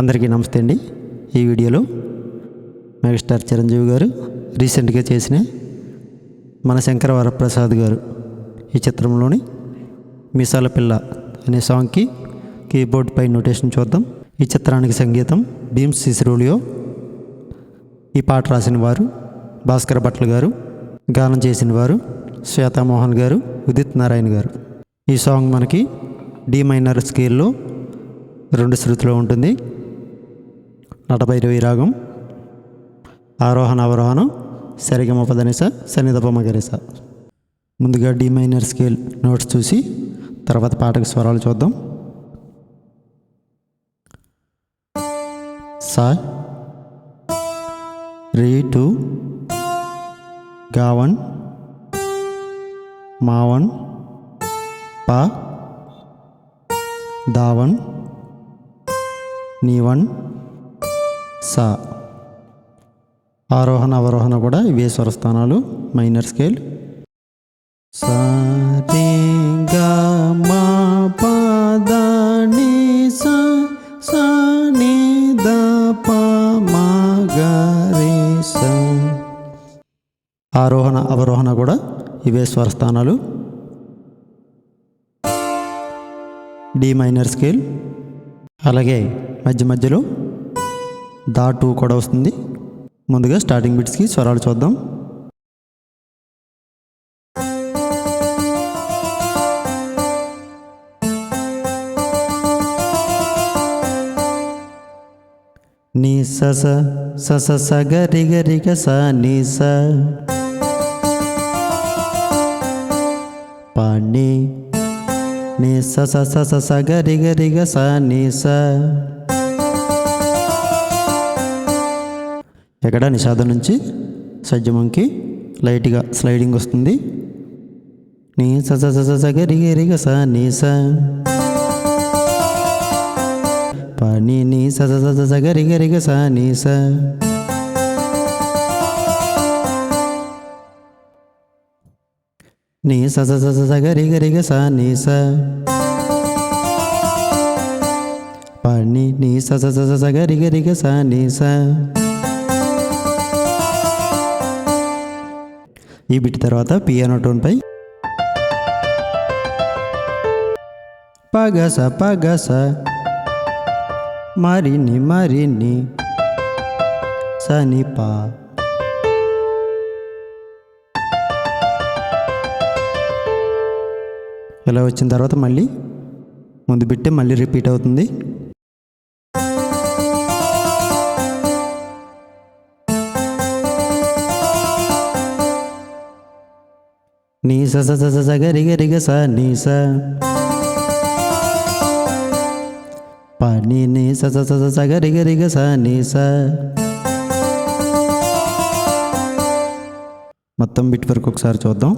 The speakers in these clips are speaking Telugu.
అందరికీ నమస్తే అండి. ఈ వీడియోలో మెగాస్టార్ చిరంజీవి గారు రీసెంట్గా చేసిన మన శంకర వరప్రసాద్ గారు ఈ చిత్రంలోని మీసాల పిల్ల అనే సాంగ్కి కీబోర్డ్ పై నోటేషన్ చూద్దాం. ఈ చిత్రానికి సంగీతం భీమ్స్ సిసిరోలియో. ఈ పాట రాసిన వారు భాస్కర భట్ల గారు, గానం చేసిన వారు శ్వేతామోహన్ గారు, ఉదిత్ నారాయణ గారు. ఈ సాంగ్ మనకి డి మైనర్ స్కేల్లో 2 శృతిలో ఉంటుంది. నటభైరవి రాగం, ఆరోహణ అవరోహణం, సరిగమ పదనిస, సన్నిధప మగరిస. ముందుగా డి మైనర్ స్కేల్ నోట్స్ చూసి తర్వాత పాటకు స్వరాలు చూద్దాం. సా, రీ 2, గా 1, మా 1, పా, దా 1, నీ 1, సా. ఆరోహణ అవరోహణ కూడా ఇవే స్వరస్థానాలు, మైనర్ స్కేల్. సా రే గా మా పా దా నీ సా, సా నీ దా పా మా గా రే సా. ఆరోహణ అవరోహణ కూడా ఇవే స్వరస్థానాలు. D minor scale. అలాగే మధ్య మధ్యలో దా 2 కూడా వస్తుంది. ముందుగా స్టార్టింగ్ బిట్స్కి స్వరాలు చూద్దాం. నీ స స స స గ రి గ రి గ స నీ స, పా నీ నీ స స స స స గ రి గ రి గ స నీ స. ఎక్కడ నిషాదం నుంచి సజ్జమంకి లైట్గా స్లైడింగ్ వస్తుంది. నీ స స స స గ రి గ రి గ స నీ స, పా నీ నీ స స స స గ రి గ రి గ స నీ స. నీ స స స స గ రి గ రి గ స నీ స, పా నీ నీ స స స స గ రి గ రి గ స నీ స. ఈ బిట్ తర్వాత పియానో టోన్పై పగస పగస మరిని మరిని సని పా. ఇలా వచ్చిన తర్వాత మళ్ళీ ముందు బిట్టే మళ్ళీ రిపీట్ అవుతుంది. నీ స స స స గ రి గ రి గ స నీ స, పా నీ నీ స స స స గ రి గ రి గ స నీ స. మొత్తం బిట్ వరకు ఒకసారి చూద్దాం.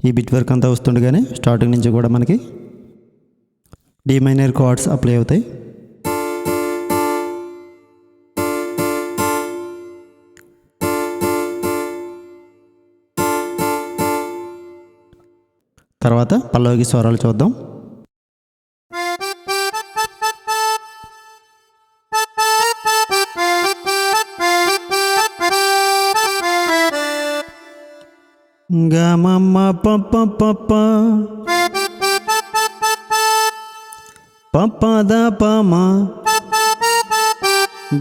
ఈ బిట్ వర్క్ అంతా వస్తుండగానే స్టార్టింగ్ నుంచి కూడా మనకి డి మైనర్ కార్డ్స్ అప్లై అవుతాయి. తర్వాత పల్లవికి స్వరాలు చూద్దాం. గ మ మ ప ప ప ప, ప ప ద ప మ,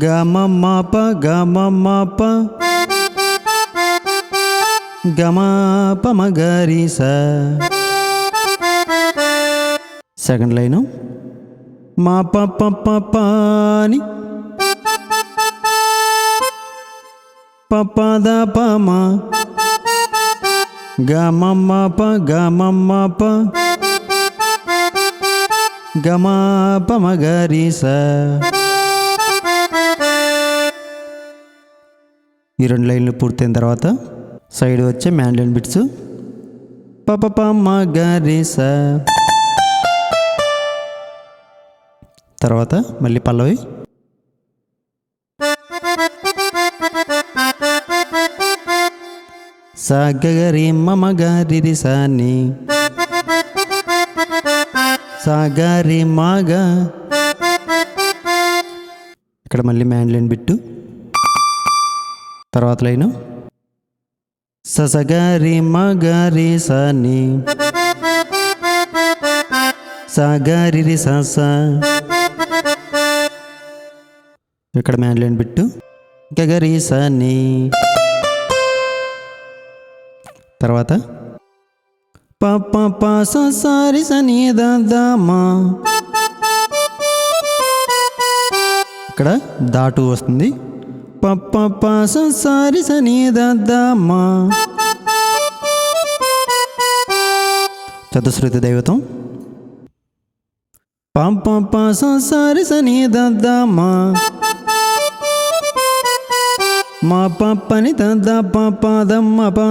గ మ మ ప గ మ మ ప, గ మ ప మ గ రి స. సెకండ్ లైను మా ప ప ప ప ని, ప ప ద ప మ, గ మ మ ప గ మ మ ప, గ మ ప మ గ రి స. ఈ 2 లైన్లు పూర్తయిన తర్వాత సైడ్ వచ్చే మ్యాండలిన్ బిట్స్ ప ప ప మ గ రి స. తర్వాత మళ్ళీ పల్లవి. సా గగరి మమ గారి సాని సా గారి మాగా. ఇక్కడ మళ్ళీ మ్యాండ్లిన్ బిట్టు. తర్వాత లైను ససగారి మగారి సాని సాగారి సస. ఇక్కడ మ్యాండ్లిన్ బిట్టు గగరి సాని. తర్వాత పప్ప పాస సారి సని దామా. ఇక్కడ దాటు వస్తుంది. పప్ప పాస సారి సని దామా. చతుశ్రుతి దైవతం. పప్ప పాస సారి సని దామా మా పప్పని దా పాదమ్మ పా.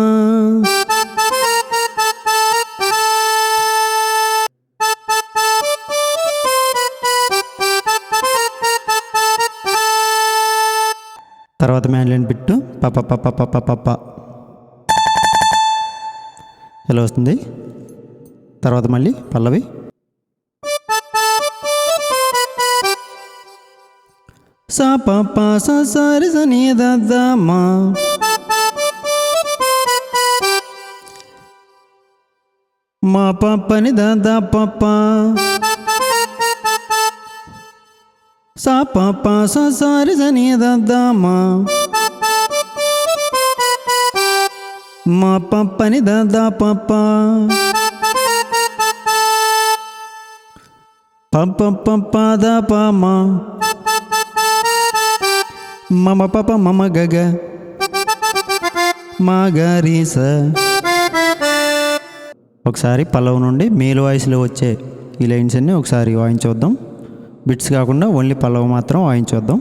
తర్వాత మ్యాండ్లిన్ బిట్టు పప్ప పప్ప పప్ప పప్ప ఇలా వస్తుంది. తర్వాత మళ్ళీ పల్లవి. సా పప్ప సారి సని దామా మా పప్పని దా పప్ప. సా పప్ప సారి సని దామా మా పప్పని దా పప్ప. పప్ప పప్ప దా పామా మమ పప మమ గగ మా గారి స. ఒకసారి పల్లవి నుండి మేలు వాయిస్లో వచ్చే ఈ లైన్స్ అన్ని ఒకసారి వాయించొద్దాం. బిట్స్ కాకుండా ఓన్లీ పల్లవి మాత్రం వాయించొద్దాం.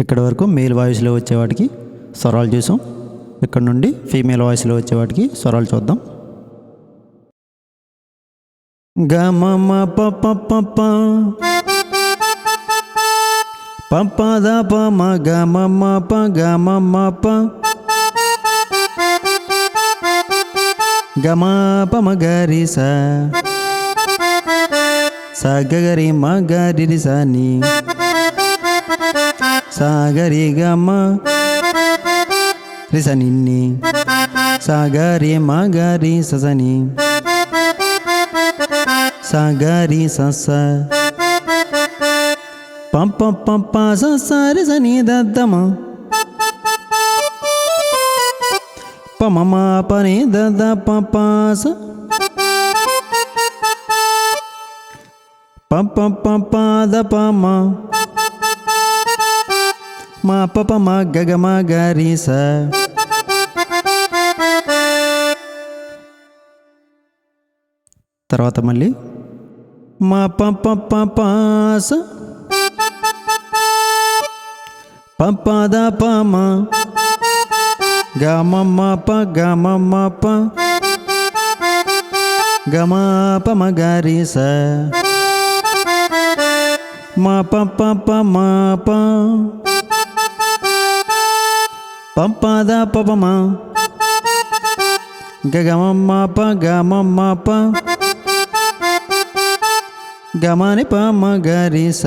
ఇక్కడ వరకు మేల్ వాయిస్లో వచ్చే వాటికి స్వరాలు చూసాం. ఇక్కడ నుండి ఫీమేల్ వాయిస్లో వచ్చే వాటికి స్వరాలు చూద్దాం. గ మ ప ప ప ప ప ప ద ప మ గ మ ప గ మ ప గ మ ప మ గ రి స స గ గ రి మ గ రి స ని సాగరి గమ రిసనిన్ని సాగరి మగరి ససని సాగరి సస పంప పంప ససరి సని దద్దమ పమమ పని దద పపాస పంప పంప ద పమ మా పప మా గగ మా గారి స. తర్వాత మళ్ళీ మా పప పపాస పప ద పమ గ మ ప గ మ ప గ మ ప మ గారి స మా పప ప మా ప పంప ద పప మ గ గ మ ప గ మ ప గ మ ని ప మ గ రి స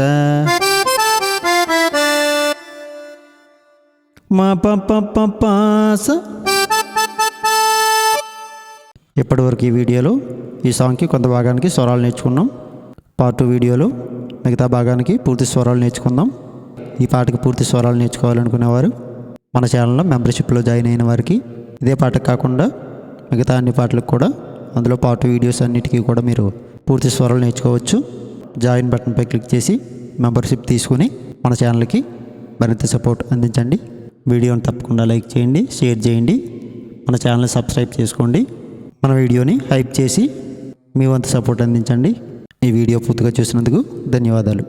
మా ప ప ప ప స. ఇప్పటివరకు ఈ వీడియోలో ఈ సాంగ్కి కొంత భాగానికి స్వరాలు నేర్చుకున్నాం. పార్ట్ 2 వీడియోలో మిగతా భాగానికి పూర్తి స్వరాలు నేర్చుకుందాం. ఈ పాటకి పూర్తి స్వరాలు నేర్చుకోవాలనుకునేవారు మన ఛానల్లో మెంబర్షిప్లో జాయిన్ అయిన వారికి ఇదే పాటకు కాకుండా మిగతా అన్ని పాటలకు కూడా అందులో పాటు వీడియోస్ అన్నిటికీ కూడా మీరు పూర్తి స్వరాలు నేర్చుకోవచ్చు. జాయిన్ బటన్పై క్లిక్ చేసి మెంబర్షిప్ తీసుకుని మన ఛానల్కి మరింత సపోర్ట్ అందించండి. వీడియోని తప్పకుండా లైక్ చేయండి, షేర్ చేయండి, మన ఛానల్ని సబ్స్క్రైబ్ చేసుకోండి. మన వీడియోని హైప్ చేసి మీ వంతు సపోర్ట్ అందించండి. ఈ వీడియో పూర్తిగా చూసినందుకు ధన్యవాదాలు.